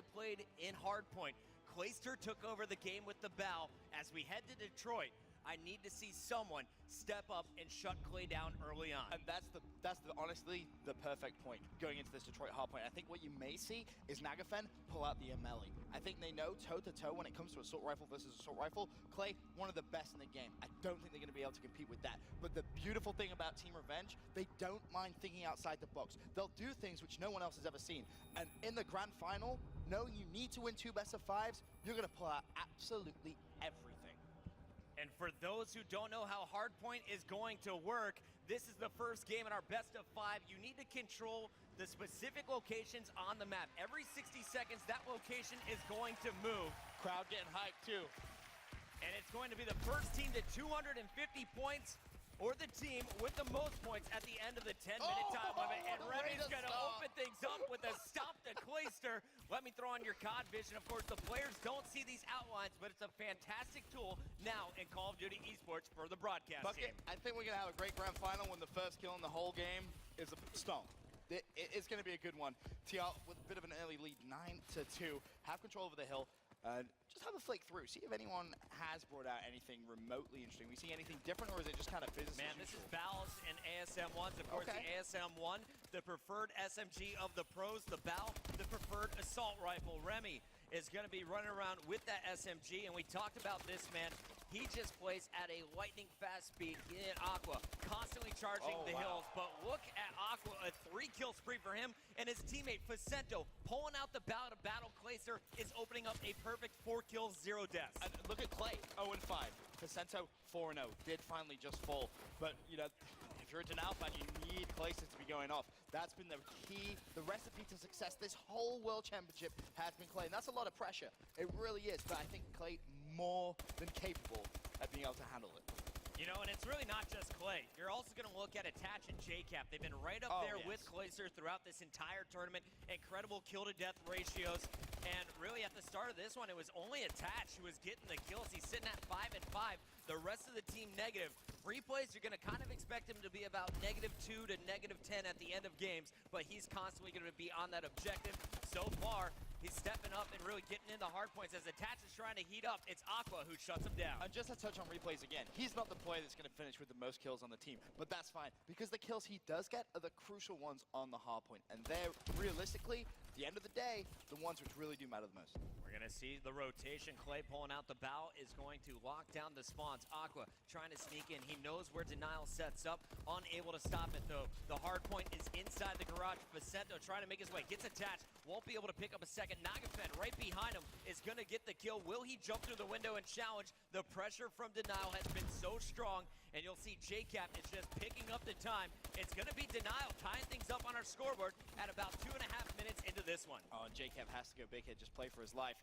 it played in Hardpoint. Clayster took over the game with the bow. As we head to Detroit, I need to see someone step up and shut Clay down early on. And that's honestly the perfect point going into this Detroit hardpoint. I think what you may see is Nagafen pull out the Amelie. I think they know toe-to-toe when it comes to assault rifle versus assault rifle. Clay, one of the best in the game. I don't think they're going to be able to compete with that. But the beautiful thing about Team Revenge, they don't mind thinking outside the box. They'll do things which no one else has ever seen. And in the grand final, knowing you need to win 2 best-of-5s, you're going to pull out absolutely everything. And for those who don't know how Hardpoint is going to work, this is the first game in our best-of-5. You need to control the specific locations on the map. Every 60 seconds, that location is going to move. Crowd getting hyped too. And it's going to be the first team to 250 points or the team with the most points at the end of the 10-minute time limit. And Remy's going to open things up with a stop to Clayster. Let me throw on your COD vision. Of course, the players don't see these outlines, but it's a fantastic tool now in Call of Duty Esports for the broadcast team. I think we're going to have a great grand final when the first kill in the whole game is a stomp. It's going to be a good one. TR with a bit of an early lead, 9-2. Have control over the hill. Just have a flick through. See if anyone has brought out anything remotely interesting. We see anything different, or is it just kind of business as usual? This is BALs and ASM1s. Of course, the ASM1, the preferred SMG of the pros. The BAL, the preferred assault rifle. Remy is going to be running around with that SMG, and we talked about this man. He just plays at a lightning fast speed in Aqua, constantly charging the hills. But look at Aqua, a 3-kill spree for him, and his teammate Facento pulling out the BAL to battle Clayster is opening up a perfect 4 kills, 0 deaths. And look at Clay, 0-5. Facento, 4-0. Did finally just fall. But, you know, if you're a Denial fan, you need Clayster to be going off. That's been the key, the recipe to success. This whole World Championship has been Clay, and that's a lot of pressure. It really is, but I think Clay more than capable at being able to handle it. You know, and it's really not just Clay. You're also going to look at Attach and JCap. They've been right up there with Clayster throughout this entire tournament. Incredible kill-to-death ratios. And really, at the start of this one, it was only Attach who was getting the kills. He's sitting at 5-5. The rest of the team negative. Replays, you're going to kind of expect him to be about -2 to -10 at the end of games, but he's constantly going to be on that objective. So far, he's stepping up and really getting into hard points. As Attach is trying to heat up, it's Aqua who shuts him down. And just to touch on Replays again, he's not the player that's going to finish with the most kills on the team, but that's fine, because the kills he does get are the crucial ones on the hard point, and they're realistically, at the end of the day, the ones which really do matter the most. We're going to see the rotation. Clay pulling out the bow is going to lock down the spawns. Aqua trying to sneak in. He knows where Denial sets up. Unable to stop it, though. The hard point is inside the garage. Facento trying to make his way. Gets attached. Won't be able to pick up a second. Nagafen right behind him is going to get the kill. Will he jump through the window and challenge? The pressure from Denial has been so strong, and you'll see JCap is just picking up the time. It's going to be Denial tying things up on our scoreboard at about 2.5 minutes into this one. Oh, and JCap has to go big hit, just play for his life.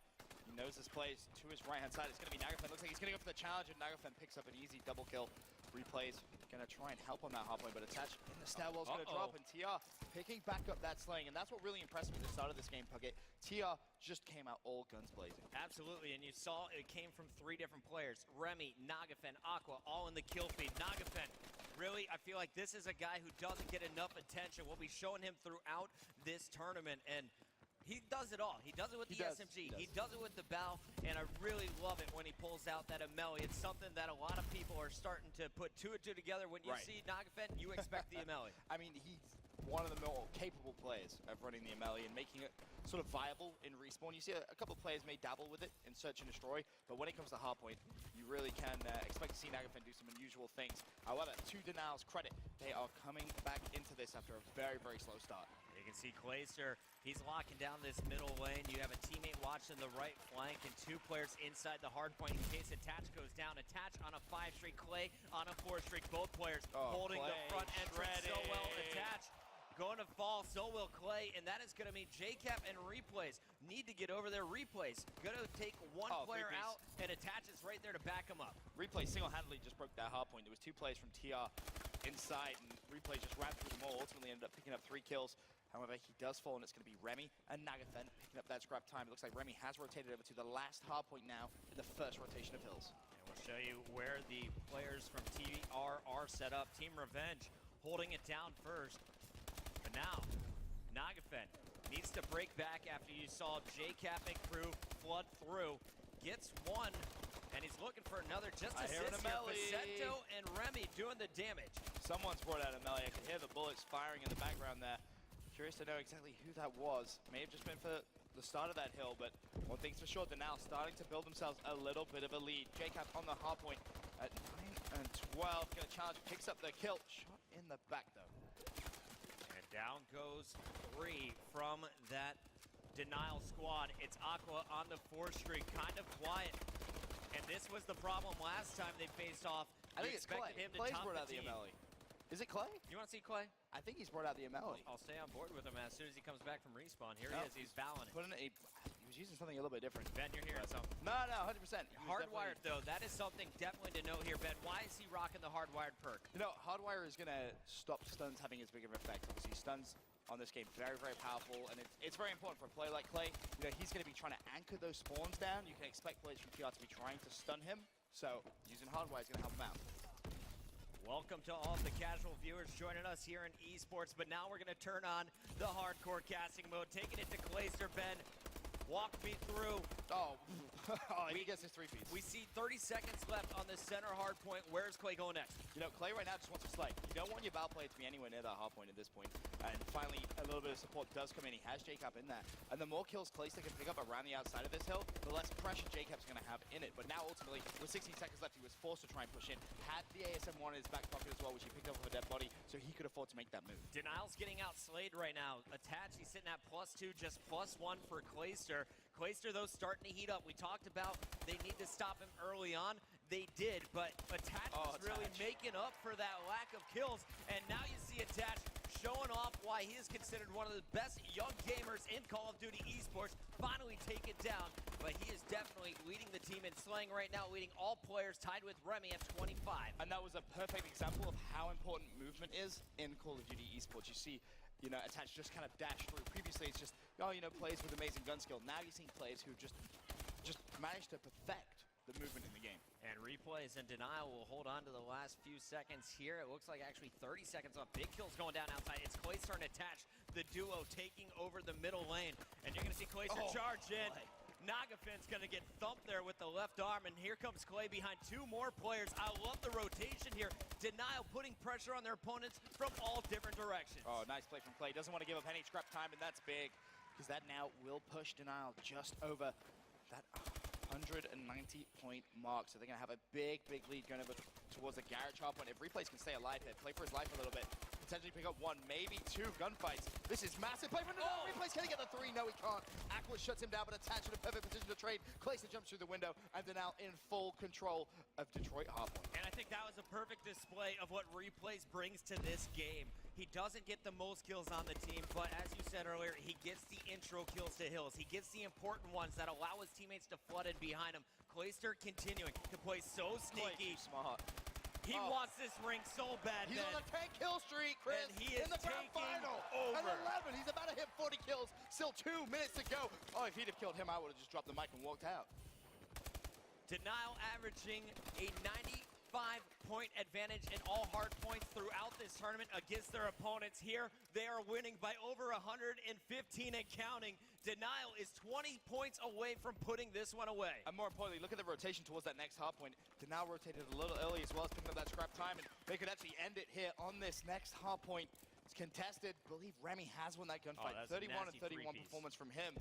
He knows this play is to his right-hand side. It's going to be Nagafen. Looks like he's going to go for the challenge, and Nagafen picks up an easy double kill. Replays, going to try and help on that hard point, but Attach in the stairwell's going to drop, and TR picking back up that slaying, and that's what really impressed me at the start of this game, Puckett. TR just came out all guns blazing. Absolutely, and you saw it came from 3 different players. Remy, Nagafen, Aqua, all in the kill feed. Nagafen, really, I feel like this is a guy who doesn't get enough attention. We'll be showing him throughout this tournament, and he does it all. He does it with the SMG. He does it with the bow, and I really love it when he pulls out that Amelie. It's something that a lot of people are starting to put 2 and 2 together. When you see Nagafen, you expect the Amelie. I mean, he's one of the more capable players of running the Amelie and making it sort of viable in respawn. You see a couple of players may dabble with it in Search and Destroy, but when it comes to hardpoint, you really can expect to see Nagafen do some unusual things. However, to Denial's credit, they are coming back into this after a very, very slow start. You can see Clayster, he's locking down this middle lane. You have a teammate watching the right flank and 2 players inside the hard point in case Attach goes down. Attach on a 5 streak, Clay on a 4 streak. Both players holding the front end so well. Attach going to fall, so will Clay, and that is going to mean JCap and Replays need to get over their Replays. Going to take one player out, and Attach is right there to back him up. Replay single-handedly just broke that hard point. There was 2 players from TR inside, and Replay just ran through them all, ultimately ended up picking up 3 kills. However, he does fall, and it's going to be Remy and Nagafen picking up that scrap time. It looks like Remy has rotated over to the last hard point now in the first rotation of Hills. And we'll show you where the players from TR are set up. Team Revenge holding it down first. But now, Nagafen Needs to break back after you saw JCap and crew flood through. Gets one, and he's looking for another. Just assist here. Facetto and Remy doing the damage. Someone's brought out a melee. I can hear the bullets firing in the background there. Curious to know exactly who that was. May have just been for the start of that hill, but one thing's for sure, Denial starting to build themselves a little bit of a lead. JCap on the hard point at 9 and 12. Gonna challenge, picks up the kill. Shot in the back though. And down goes 3 from that Denial squad. It's Aqua on the 4th streak, kind of quiet. And this was the problem last time they faced off. I think it's Clay. Clay's brought out the MLE. Is it Clay? You want to see Clay? I think he's brought out the MLE. I'll stay on board with him as soon as he comes back from respawn. Here he is. He's bowing it. He was using something a little bit different. Ben, you're hearing something. No, 100%. Hardwired, though. That is something definitely to note here, Ben. Why is he rocking the hardwired perk? You know, Hardwire is going to stop stuns having as big of an effect. Obviously, stuns on this game very, very powerful, and it's very important for a player like Clay. You know, he's going to be trying to anchor those spawns down. You can expect players from TR to be trying to stun him, so using Hardwire is going to help him out. Welcome to all of the casual viewers joining us here in esports, but now we're going to turn on the hardcore casting mode, taking it to Clayster. Ben, walk me through. Oh, he gets his 3-piece. We see 30 seconds left on the center hard point. Where's Clay going next? You know, Clay right now just wants to slay. You don't want your battle player to be anywhere near that hard point at this point. And finally, a little bit of support does come in. He has JCap in there. And the more kills Clayster can pick up around the outside of this hill, the less pressure JCap's going to have in it. But now, ultimately, with 16 seconds left, he was forced to try and push in. Had the ASM-1 in his back pocket as well, which he picked up with a dead body, so he could afford to make that move. Denial's getting outslayed right now. Attach, he's sitting at +2, just +1 for Clayster. Clayster, though, starting to heat up. We talked about they need to stop him early on. They did, but Attach was really making up for that lack of kills. And now you see Attach showing off why he is considered one of the best young gamers in Call of Duty esports. Finally take it down, but he is definitely leading the team in slaying right now, leading all players, tied with Remy at 25. And that was a perfect example of how important movement is in Call of Duty esports. You see, you know, Attach just kind of dash through. Previously, it's just, oh, you know, players with amazing gun skill. Now you're seeing players who just managed to perfect the movement in the game. And Replays and Denial will hold on to the last few seconds here. It looks like actually 30 seconds left. Big kills going down outside. It's Clayster and Attach, the duo taking over the middle lane. And you're going to see Clayster charge in. Nagafin's going to get thumped there with the left arm, and here comes Clay behind 2 more players. I love the rotation here. Denial putting pressure on their opponents from all different directions. Oh, nice play from Clay. Doesn't want to give up any scrap time, and that's big, because that now will push Denial just over that 190-point mark. So they're going to have a big, big lead going over towards the Garage hard point. If Replays can stay alive here, play for his life a little bit, potentially pick up 1, maybe 2 gunfights. This is massive. Play for Denial. Replays can he get the 3? No, he can't. Aqua shuts him down, but Attach in a perfect position to trade. Clayster jumps through the window, and Denial in full control of Detroit hardpoint. And I think that was a perfect display of what Replays brings to this game. He doesn't get the most kills on the team, but as you said earlier, he gets the intro kills to hills. He gets the important ones that allow his teammates to flood in behind him. Clayster continuing to play so sneaky. Smart. He wants this ring so bad. He's on a 10-kill streak, Chris. And he is in the grand final. Over. At 11, he's about to hit 40 kills. Still 2 minutes to go. Oh, if he'd have killed him, I would have just dropped the mic and walked out. Denial averaging a 95-point advantage in all hard points throughout this tournament against their opponents. Here, they are winning by over 115 and counting. Denial is 20 points away from putting this one away. And more importantly, look at the rotation towards that next hard point. Denial rotated a little early as well as picking up that scrap time, and they could actually end it here on this next hard point. It's contested. I believe Remy has won that gunfight. 31 and 31 performance from him.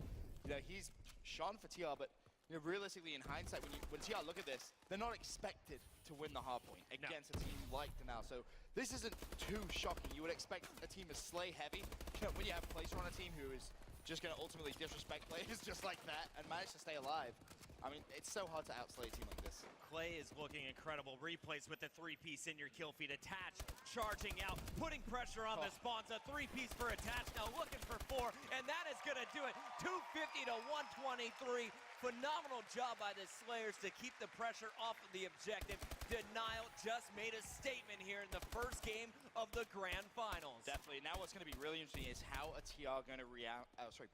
You know, he's shone for TR, but you know, realistically, in hindsight, when TR look at this, they're not expected to win the hard point against a team like Denial. So this isn't too shocking. You would expect a team as slay heavy. You know, when you have Clayster on a team who is just going to ultimately disrespect players just like that and manage to stay alive. I mean, it's so hard to outslay a team like this. Clay is looking incredible. Replays with the 3-piece in your kill feed. Attach, charging out, putting pressure on the spawns. A 3-piece for Attach, now looking for 4, and that is going to do it. 250 to 123. Phenomenal job by the Slayers to keep the pressure off of the objective. Denial just made a statement here in the first game of the Grand Finals. Definitely. Now what's going to be really interesting is how a TR going to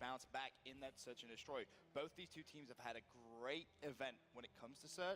bounce back in that search and destroy. Both these two teams have had a great event when it comes to search.